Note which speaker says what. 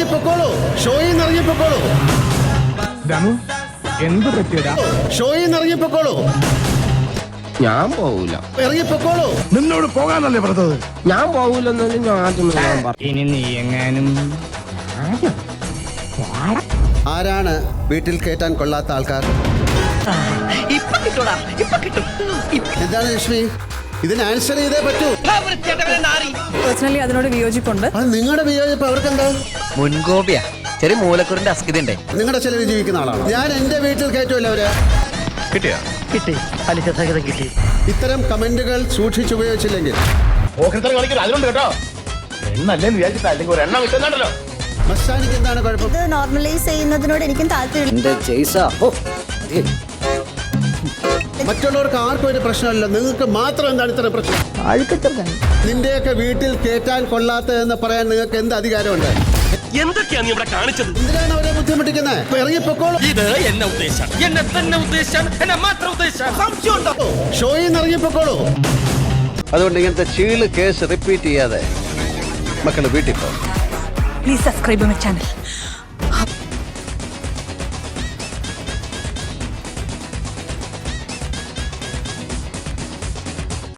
Speaker 1: ഇറങ്ങിപ്പോക്കോളൂ, ഷോയിൽ നിന്ന് ഇറങ്ങിപ്പോക്കോളൂ.
Speaker 2: എന്ത് പറ്റിയടാ?
Speaker 1: ഷോയിൽ നിന്ന് ഇറങ്ങിപ്പോക്കോളൂ.
Speaker 3: ഞാൻ പോവൂല.
Speaker 1: ഇറങ്ങിപ്പോക്കോളൂ.
Speaker 2: നിന്നോട് പോകാനല്ലേ പറഞ്ഞത്?
Speaker 3: ഞാൻ പോവൂലെന്നല്ലേ ഞാൻ ആദ്യം പറഞ്ഞു.
Speaker 2: ഇനി നീ എങ്ങാനും
Speaker 1: ആരാണ് വീട്ടിൽ കയറ്റാൻ കൊള്ളാത്ത ആൾക്കാർ? എന്താണ് ലക്ഷ്മി, ഇതിന് ആൻസർ ചെയ്തേ പറ്റൂ.
Speaker 4: പേഴ്സണലി അതിനോട് വിയോജിപ്പുണ്ട്.
Speaker 1: അത് നിങ്ങളുടെ വിയോജിപ്പ് അവർക്കെന്താ?
Speaker 5: മുൻകോപിയാ, ചെറിയ മൂലക്കുറിന്റെ അസ്കിതണ്ടേ.
Speaker 1: നിങ്ങളുടെ ചെലവ് ജീവിക്കുന്ന ആളാണ് ഞാൻ. എന്റെ വീട്ടിൽ കയറ്റുമല്ലോ അവര്.
Speaker 5: കിട്ടി, പലിശ സഹിതം കിട്ടി.
Speaker 1: ഇത്തരം കമന്റുകൾ സൂക്ഷിച്ചുപയോഗിച്ചില്ലെങ്കിൽ മസ്താനിക്ക് എന്താണ് കുഴപ്പം?
Speaker 6: ഇത് നോർമലൈസ് ചെയ്യുന്നതിനോട് എനിക്കും താല്പര്യമില്ല.
Speaker 1: മറ്റുള്ളവർക്ക് ആർക്കും ഒരു പ്രശ്നമല്ല, നിങ്ങൾക്ക് മാത്രം എന്താണ് ഇത്ര പ്രശ്നം? നിന്റെയൊക്കെ വീട്ടിൽ കയറ്റാൻ കൊള്ളാത്തതെന്ന് പറയാൻ നിങ്ങൾക്ക് എന്ത് അധികാരമുണ്ട്?
Speaker 7: എന്തൊക്കെയാണ് ഇവിടെ കാണിച്ചത്?
Speaker 1: എന്തിനാണ് അവരെ ബുദ്ധിമുട്ടിക്കുന്നത്? ഇറങ്ങിപ്പോക്കോളൂ.
Speaker 7: ഇത് എന്നെ ഉദ്ദേശം, എന്നെ തന്നെ ഉദ്ദേശം, എന്നെ മാത്രം ഉദ്ദേശം. സംശയമുണ്ടോ?
Speaker 1: ഷോയിൽ നിന്ന് ഇറങ്ങിപ്പോക്കോളൂ.
Speaker 8: അതുകൊണ്ട് ഇങ്ങനത്തെ ചീള് കേസ് റിപ്പീറ്റ് ചെയ്യാതെ മക്കള് വീട്ടിൽ പോകും.
Speaker 4: Please subscribe my channel.